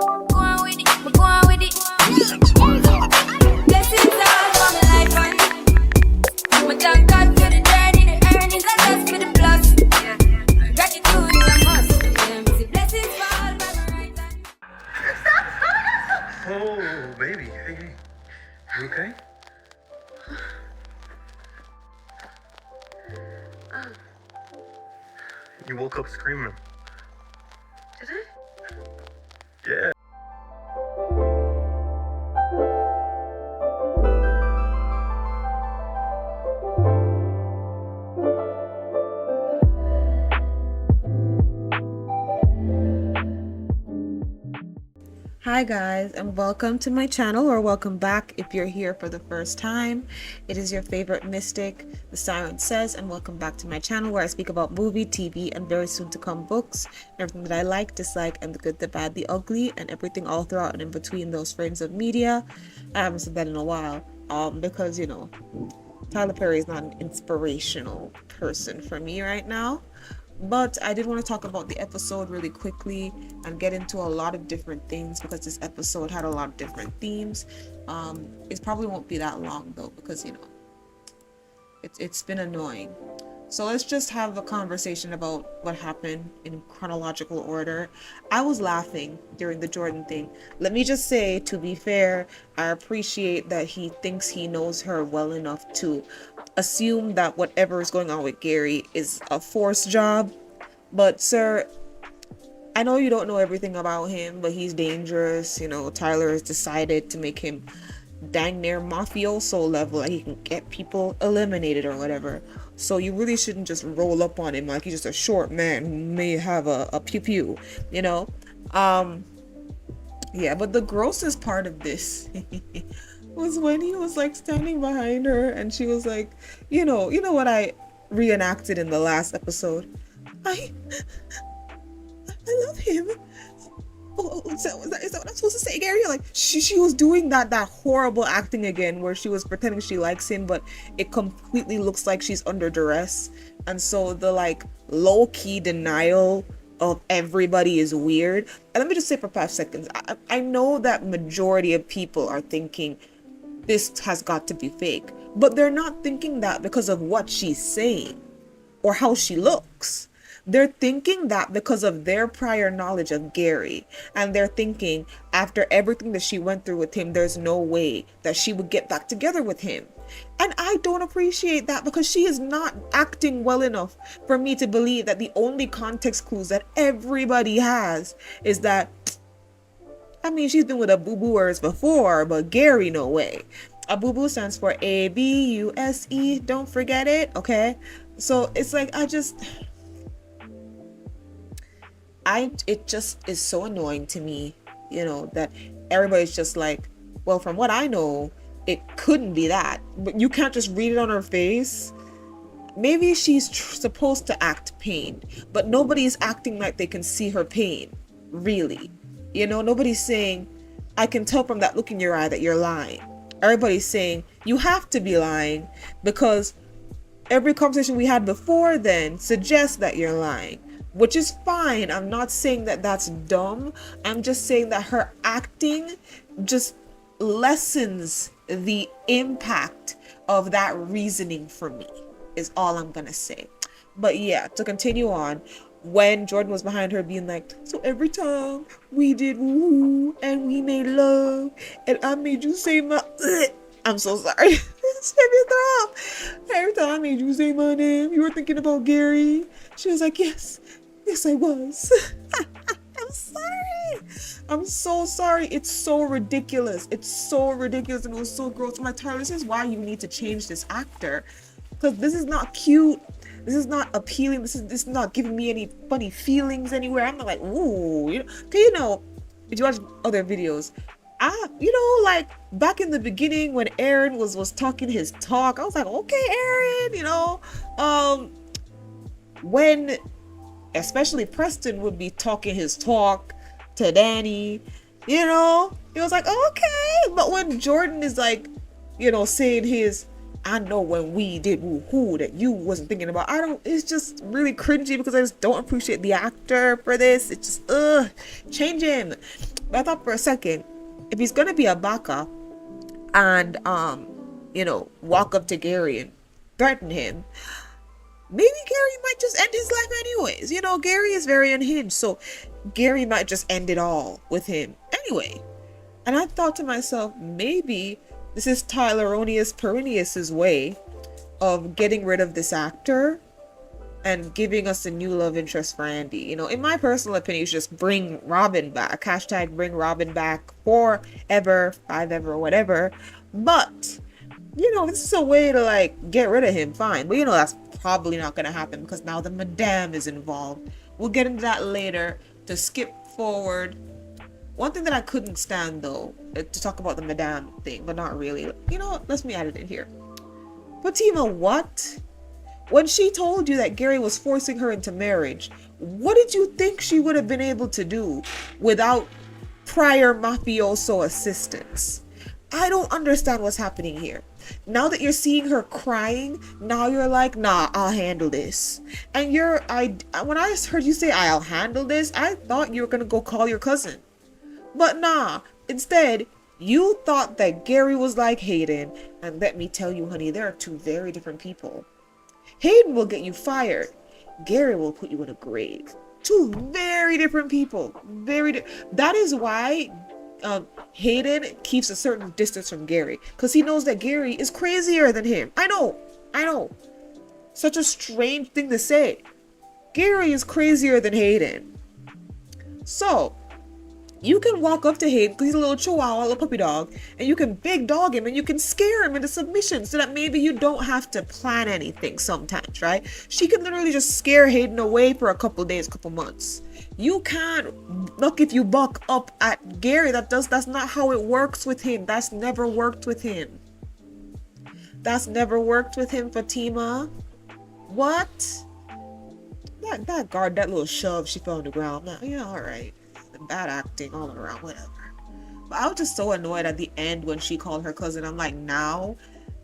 Go on with it, but go on with it. Blessings all for my life, man. My thank God for the journey, the earnings, and that's for the plus. Gratitude is a must. See blessings fall by my right hand. Oh, baby. Hey. You okay? You woke up screaming. Did I? Yeah. Hi guys, and welcome to my channel, or welcome back if you're here for the first time. It is your favorite mystic, TheSirenSayz, and welcome back to my channel where I speak about movie, TV, and very soon to come books, and everything that I like, dislike, and the good, the bad, the ugly, and everything all throughout and in between those frames of media. I haven't said that in a while, because you know, Tyler Perry is not an inspirational person for me right now. But I did want to talk about the episode really quickly and get into a lot of different things because this episode had a lot of different themes. It probably won't be that long though, because you know, it's been annoying. So let's just have a conversation about what happened in chronological order. I was laughing during the Jordan thing. Let me just say, to be fair, I appreciate that he thinks he knows her well enough to assume that whatever is going on with Gary is a forced job. But sir, I know you don't know everything about him, but he's dangerous. You know, Tyler has decided to make him dang near mafioso level, like he can get people eliminated or whatever. So you really shouldn't just roll up on him like he's just a short man who may have a pew pew, you know. Yeah, but the grossest part of this was when he was like standing behind her and she was like, you know what I reenacted in the last episode. I love him. Oh, is that what I'm supposed to say, Gary? Like she was doing that horrible acting again where she was pretending she likes him, but it completely looks like she's under duress. And so the like low-key denial of everybody is weird. And let me just say for 5 seconds, I know that majority of people are thinking this has got to be fake, but they're not thinking that because of what she's saying or how she looks. They're thinking that because of their prior knowledge of Gary, and they're thinking after everything that she went through with him, there's no way that she would get back together with him. And I don't appreciate that, because she is not acting well enough for me to believe that the only context clues that everybody has is that, I mean, she's been with a boo-booers before, but Gary, no way. A boo-boo stands for A-B-U-S-E, don't forget it, okay? So it's like, it just is so annoying to me, you know, that everybody's just like, well, from what I know, it couldn't be that. But you can't just read it on her face. Maybe she's supposed to act pain, but nobody's acting like they can see her pain, really. You know, nobody's saying, I can tell from that look in your eye that you're lying. Everybody's saying, you have to be lying because every conversation we had before then suggests that you're lying. Which is fine. I'm not saying that that's dumb. I'm just saying that her acting just lessens the impact of that reasoning for me, is all I'm gonna say. But yeah, to continue on, when Jordan was behind her being like, so every time we did woo and we made love and I made you say my I'm so sorry. Every time I made you say my name, you were thinking about Gary. She was like, yes, I was. I'm so sorry. It's so ridiculous. It's so ridiculous and it was so gross. I'm like, Tyler, this is why you need to change this actor, because this is not cute. This is not appealing. This is not giving me any funny feelings anywhere. I'm not like, ooh, you know, if you watch other videos, like back in the beginning when Aaron was talking his talk, I was like, okay, Aaron, when especially Preston would be talking his talk to Danni, it was like, okay. But when Jordan is like, saying his, I know when we did woohoo that you wasn't thinking about, it's just really cringy because I just don't appreciate the actor for this. It's just, change him. But I thought for a second, if he's gonna be a baka and walk up to Gary and threaten him, maybe Gary might just end his life anyways. Gary is very unhinged, so Gary might just end it all with him anyway. And I thought to myself, maybe this is Tyleronius Perinius's way of getting rid of this actor and giving us a new love interest for Andy. In my personal opinion, you should just bring Robin back. Hashtag bring Robin back forever, five ever, whatever. But, this is a way to get rid of him, fine. But that's probably not going to happen because now the Madame is involved. We'll get into that later. To skip forward, one thing that I couldn't stand though, to talk about the Madame thing, but not really. Let me add it in here. Fatima, what? When she told you that Gary was forcing her into marriage, what did you think she would have been able to do without prior mafioso assistance? I don't understand what's happening here. Now that you're seeing her crying, now you're like, nah, I'll handle this. And when I heard you say, I'll handle this, I thought you were going to go call your cousin. But nah, instead, you thought that Gary was like Hayden. And let me tell you, honey, there are two very different people. Hayden will get you fired. Gary will put you in a grave. Two very different people. That is why Hayden keeps a certain distance from Gary. Because he knows that Gary is crazier than him. I know. Such a strange thing to say. Gary is crazier than Hayden. So, you can walk up to Hayden because he's a little chihuahua, a little puppy dog, and you can big dog him and you can scare him into submission so that maybe you don't have to plan anything sometimes, right? She can literally just scare Hayden away for a couple days, couple months. You can't look if you buck up at Gary. That's not how it works with him. That's never worked with him. Fatima. What? That guard, that little shove she fell on the ground. Yeah, alright. Bad acting all around, whatever. But I was just so annoyed at the end when she called her cousin. I'm like, now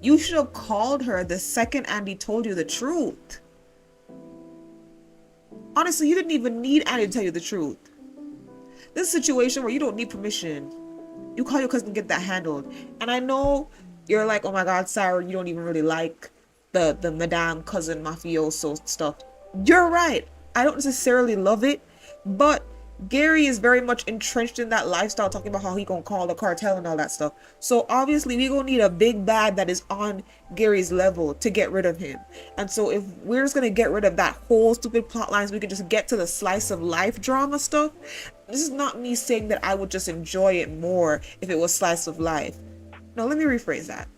you should have called her the second Andy told you the truth. Honestly, you didn't even need Andy to tell you the truth. This is a situation where you don't need permission. You call your cousin and get that handled. And I know you're like, oh my god, Sarah, you don't even really like the Madame cousin mafioso stuff. You're right. I don't necessarily love it, but Gary is very much entrenched in that lifestyle, talking about how he gonna call the cartel and all that stuff. So obviously we gonna need a big bad that is on Gary's level to get rid of him. And so if we're just gonna get rid of that whole stupid plot line so we can just get to the slice of life drama stuff, this is not me saying that I would just enjoy it more if it was slice of life. No, let me rephrase that.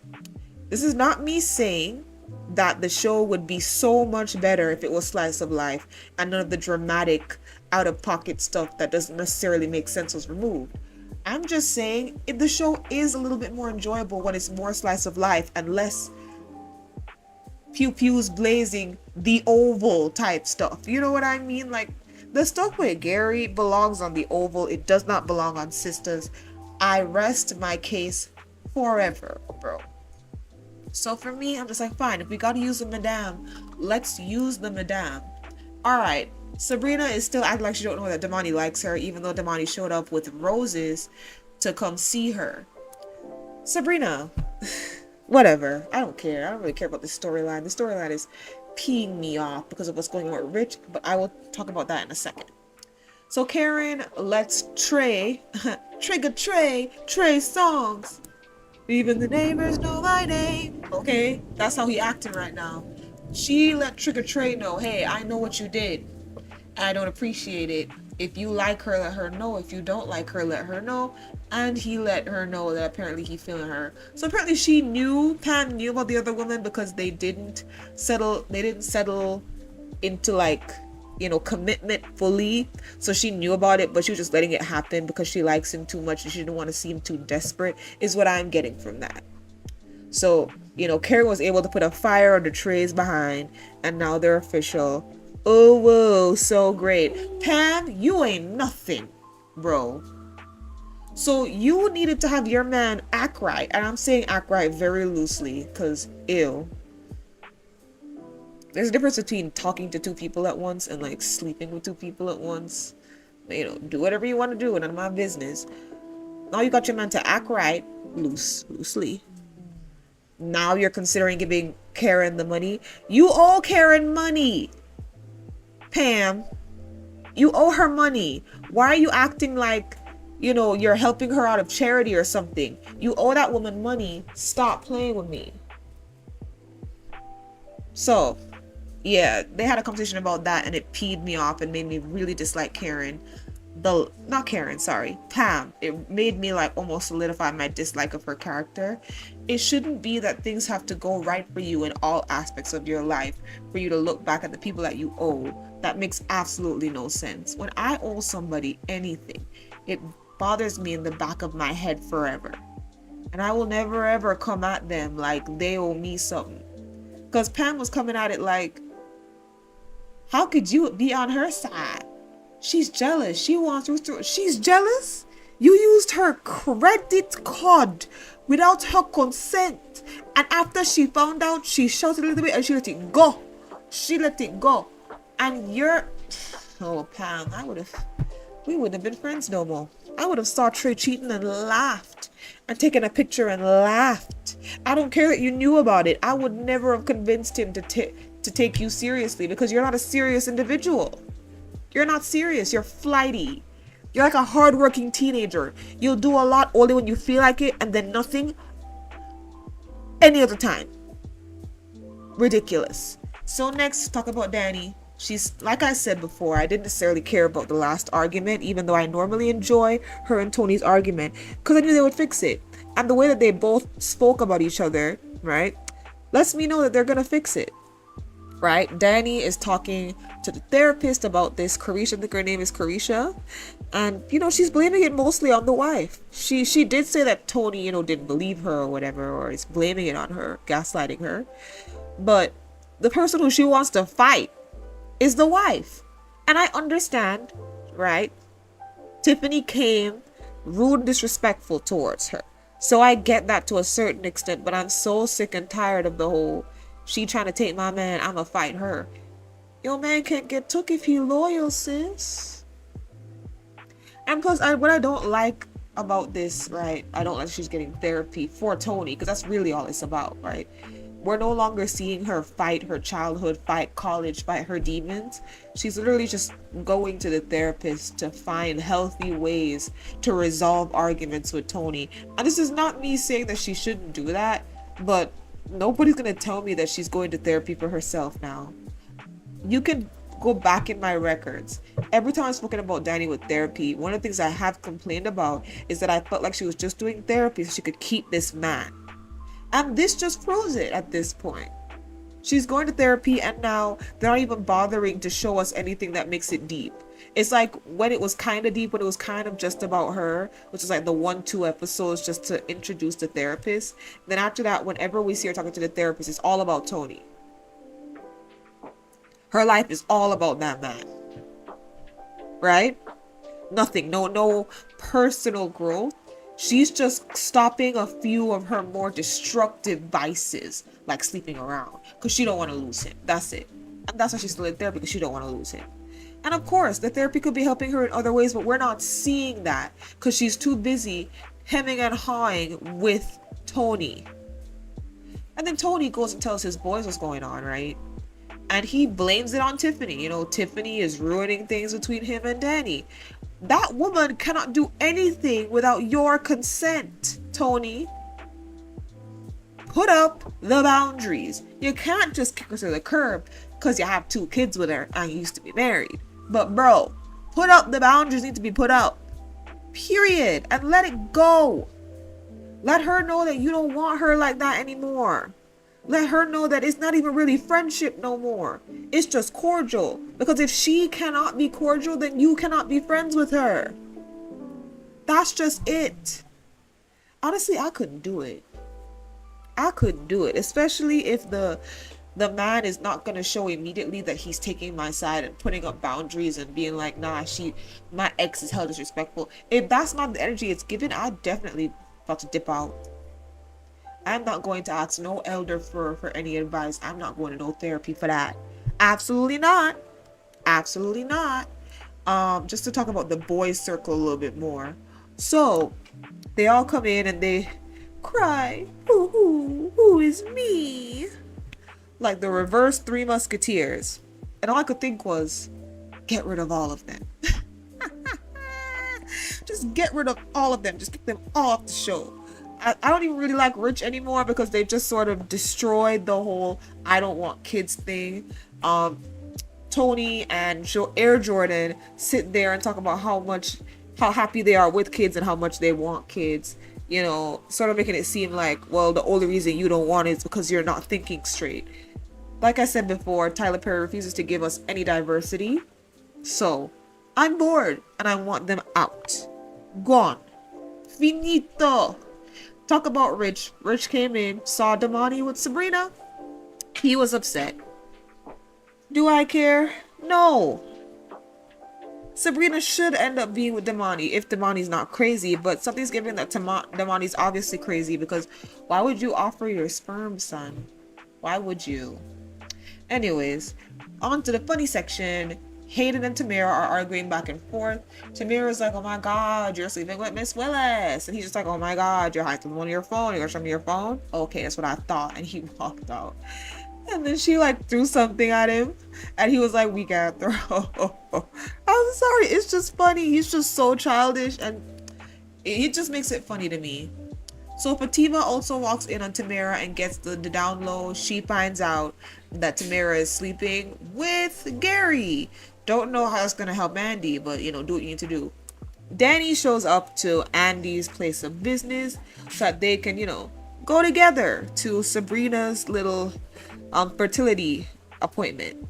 This is not me saying that the show would be so much better if it was slice of life and none of the dramatic out-of-pocket stuff that doesn't necessarily make sense was removed. I'm just saying the show is a little bit more enjoyable when it's more slice of life and less pew-pews blazing the Oval type stuff. You know what I mean? Like, the stuff with Gary belongs on the Oval. It does not belong on Sistas. I rest my case forever, bro. So for me, I'm just like, fine, if we gotta use the Madame, let's use the Madame. Alright, Sabrina is still acting like she don't know that Damani likes her, even though Damani showed up with roses to come see her. Sabrina, whatever, I don't care. I don't really care about the storyline. The storyline is peeing me off because of what's going on with Rich, but I will talk about that in a second. So Karen lets Trey, trigger Trey songs. Even the neighbors know my name. Okay, that's how he acting right now. She let Trigger Trey know, hey, I know what you did. I don't appreciate it. If you like her, let her know. If you don't like her, let her know. And he let her know that apparently he feeling her. So apparently Pam knew about the other woman because they didn't settle into like, you know, commitment fully. So she knew about it, but she was just letting it happen because she likes him too much and she didn't want to see him too desperate, is what I'm getting from that. So, you know, Karen was able to put a fire under Trey's behind, and now they're official. Oh, whoa, so great. Pam, you ain't nothing, bro. So you needed to have your man act right, and I'm saying act right very loosely, because ew. There's a difference between talking to two people at once and like sleeping with two people at once. Do whatever you want to do, none of my business. Now you got your man to act right, loosely. Now you're considering giving Karen the money. You owe Karen money, Pam. You owe her money. Why are you acting like, you're helping her out of charity or something? You owe that woman money. Stop playing with me. So, yeah, they had a conversation about that and it peed me off and made me really dislike Karen. Pam. It made me like almost solidify my dislike of her character. It shouldn't be that things have to go right for you in all aspects of your life for you to look back at the people that you owe. That makes absolutely no sense. When I owe somebody anything, it bothers me in the back of my head forever. And I will never ever come at them like they owe me something. Because Pam was coming at it like, how could you be on her side? She's jealous. She wants to. She's jealous? You used her credit card without her consent. And after she found out, she shouted a little bit and she let it go. And oh, Pam, we wouldn't have been friends no more. I would have saw Trey cheating and laughed and taken a picture and laughed. I don't care that you knew about it. I would never have convinced him to take you seriously because you're not a serious individual. You're not serious. You're flighty. You're like a hardworking teenager. You'll do a lot only when you feel like it and then nothing any other time. Ridiculous. So next, talk about Danni. She's, like I said before, I didn't necessarily care about the last argument, even though I normally enjoy her and Tony's argument, because I knew they would fix it. And the way that they both spoke about each other, right, lets me know that they're going to fix it. Right? Danni is talking to the therapist about this. Carisha, I think her name is Carisha. And, she's blaming it mostly on the wife. She did say that Tony, didn't believe her or whatever, or is blaming it on her, gaslighting her. But the person who she wants to fight is the wife. And I understand, right? Tiffany came rude and disrespectful towards her. So I get that to a certain extent, but I'm so sick and tired of the whole, she trying to take my man, I'ma fight her. Your man can't get took if he loyal, sis. And plus, what I don't like about this, right? I don't like she's getting therapy for Tony, because that's really all it's about, right? We're no longer seeing her fight her childhood, fight college, fight her demons. She's literally just going to the therapist to find healthy ways to resolve arguments with Tony. And this is not me saying that she shouldn't do that, but nobody's going to tell me that she's going to therapy for herself now. You can go back in my records. Every time I've spoken about Danni with therapy, one of the things I have complained about is that I felt like she was just doing therapy so she could keep this man. And this just proves it at this point. She's going to therapy and now they're not even bothering to show us anything that makes it deep. It's like when it was kind of deep, when it was kind of just about her, which is like the 1-2 episodes just to introduce the therapist. Then after that, whenever we see her talking to the therapist, it's all about Tony. Her life is all about that man. Right? Nothing. No personal growth. She's just stopping a few of her more destructive vices, like sleeping around, because she don't want to lose him. That's it. And that's why she's still in therapy, because she don't want to lose him. And of course, the therapy could be helping her in other ways, but we're not seeing that because she's too busy hemming and hawing with Tony. And then Tony goes and tells his boys what's going on, right? And he blames it on Tiffany. Tiffany is ruining things between him and Danni. That woman cannot do anything without your consent, Tony. Put up the boundaries. You can't just kick her to the curb because you have 2 kids with her and you used to be married. But bro, put up the boundaries need to be put up. Period. And let it go. Let her know that you don't want her like that anymore. Let her know that it's not even really friendship no more. It's just cordial. Because if she cannot be cordial, then you cannot be friends with her. That's just it. Honestly, I couldn't do it. I couldn't do it. Especially if the man is not going to show immediately that he's taking my side and putting up boundaries and being like, nah, my ex is held disrespectful. If that's not the energy it's given, I definitely about to dip out. I'm not going to ask no elder for any advice. I'm not going to no therapy for that. Absolutely not. Absolutely not. just to talk about the boys circle a little bit more. So they all come in and they cry, who is me? Like the reverse Three Musketeers. And all I could think was, get rid of all of them. Just get rid of all of them. Just get them all off the show. I don't even really like Rich anymore because they just sort of destroyed the whole I don't want kids thing. Tony and Air Jordan sit there and talk about how happy they are with kids and how much they want kids. You know, sort of making it seem like, well, the only reason you don't want it is because you're not thinking straight. Like I said before, Tyler Perry refuses to give us any diversity. So, I'm bored and I want them out. Gone. Finito. Talk about Rich. Rich came in, saw Damani with Sabrina. He was upset. Do I care? No. Sabrina should end up being with Damani if Damani's not crazy, but something's giving that Damani's obviously crazy, because why would you offer your sperm, son? Why would you? Anyways, on to the funny section. Hayden and Tamara are arguing back and forth. Tamara's like, oh my god, you're sleeping with Miss Willis. And he's just like, oh my god, you're hiding on your phone. You're gonna show me your phone? Okay, that's what I thought. And he walked out. And then she like threw something at him. And he was like, we can't throw. I'm sorry, it's just funny. He's just so childish. And it just makes it funny to me. So Fatima also walks in on Tamara and gets the down low. She finds out that Tamara is sleeping with Gary. Don't know how it's going to help Andy, but, you know, do what you need to do. Danni shows up to Andy's place of business so that they can, you know, go together to Sabrina's little fertility appointment.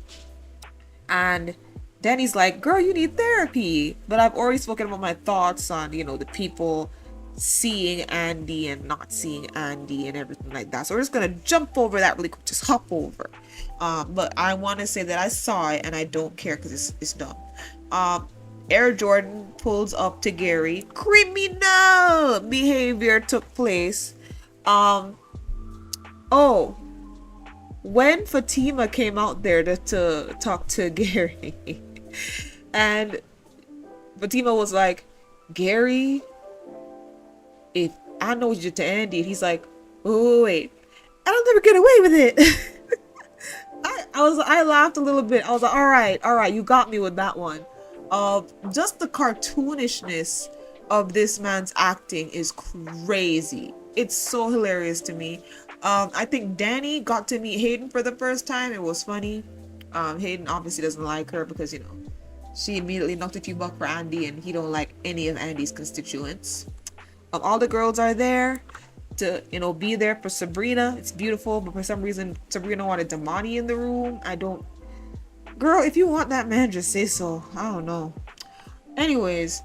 And Danny's like, girl, you need therapy. But I've already spoken about my thoughts on, you know, the people seeing Andy and not seeing Andy and everything like that. So we're just gonna jump over that really quick, just hop over. But I want to say that I saw it and I don't care because it's dumb. Air Jordan pulls up to Gary. Criminal behavior took place. When Fatima came out there to talk to Gary, and Fatima was like, Gary, if I know what you did to Andy, and he's like, oh wait, I don't never get away with it. I laughed a little bit. I was like, all right, you got me with that one. Just the cartoonishness of this man's acting is crazy. It's so hilarious to me. I think Danni got to meet Hayden for the first time. It was funny. Hayden obviously doesn't like her because, you know, she immediately knocked a few bucks for Andy and he don't like any of Andy's constituents. All the girls are there to, you know, be there for Sabrina. It's beautiful, but for some reason Sabrina wanted Damani in the room. Girl, if you want that man, just say so. I don't know. Anyways,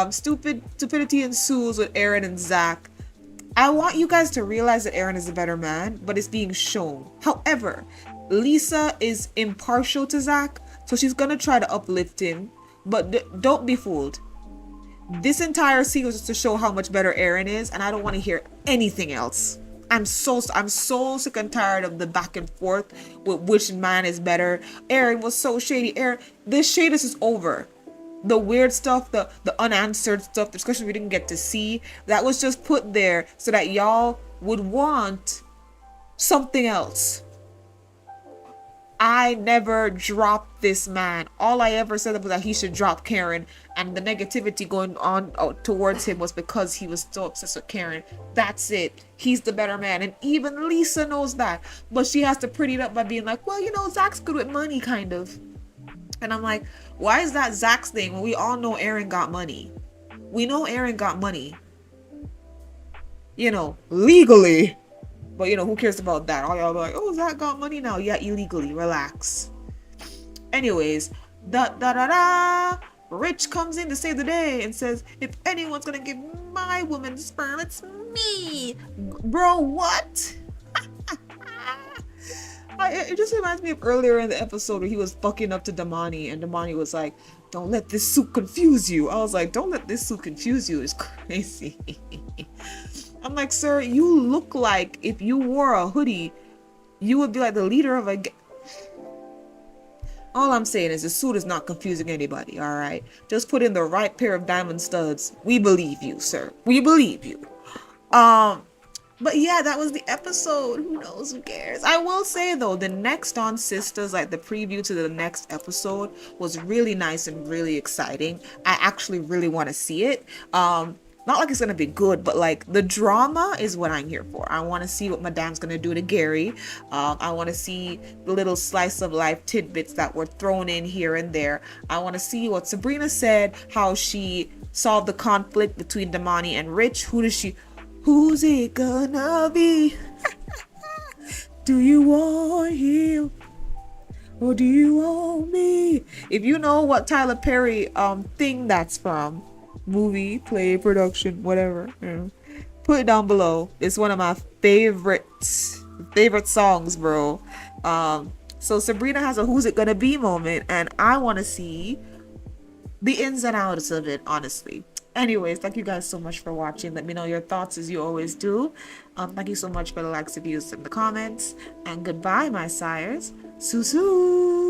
stupidity ensues with Aaron and Zach. I want you guys to realize that Aaron is a better man, but it's being shown. However, Lisa is impartial to Zach, so she's gonna try to uplift him, but don't be fooled. This entire scene was just to show how much better Aaron is, and I don't want to hear anything else. I'm so sick and tired of the back and forth with which man is better. Aaron was so shady. Aaron, this shadiness is over. The weird stuff, the unanswered stuff, the discussion we didn't get to see, that was just put there so that y'all would want something else. I never dropped this man. All I ever said was that he should drop Karen, and the negativity going on towards him was because he was so obsessed with Karen. That's it. He's the better man, and even Lisa knows that, but she has to pretty it up by being like, well, you know, Zach's good with money, kind of. And I'm like, why is that Zach's thing when we all know Aaron got money? We know Aaron got money, you know, legally. But, you know, who cares about that? All y'all be like, oh, Zach got money now. Yeah, illegally. Relax. Anyways, Rich comes in to save the day and says, if anyone's gonna give my woman sperm, it's me. Bro, what? It just reminds me of earlier in the episode where he was fucking up to Damani, and Damani was like, don't let this suit confuse you. I was like, don't let this suit confuse you. It's crazy. I'm like, sir, you look like if you wore a hoodie, you would be like the leader of a... All I'm saying is the suit is not confusing anybody, all right? Just put in the right pair of diamond studs. We believe you, sir. We believe you. But yeah, that was the episode. Who knows? Who cares? I will say though, the next on Sistas, like the preview to the next episode, was really nice and really exciting. I actually really want to see it. Not like it's gonna be good, but like the drama is what I'm here for. I want to see what Madame's gonna do to Gary. I want to see the little slice of life tidbits that were thrown in here and there. I want to see what Sabrina said, how she solved the conflict between Damani and Rich. Who's it gonna be? Do you want him? Or do you want me? If you know what Tyler Perry thing that's from, movie, play, production, whatever, you know, put it down below. It's one of my favorite songs, bro. So Sabrina has a who's it gonna be moment, and I want to see the ins and outs of it, honestly. Anyways, thank you guys so much for watching. Let me know your thoughts as you always do. Thank you so much for the likes, views, and the comments. And goodbye, my sires. Sue.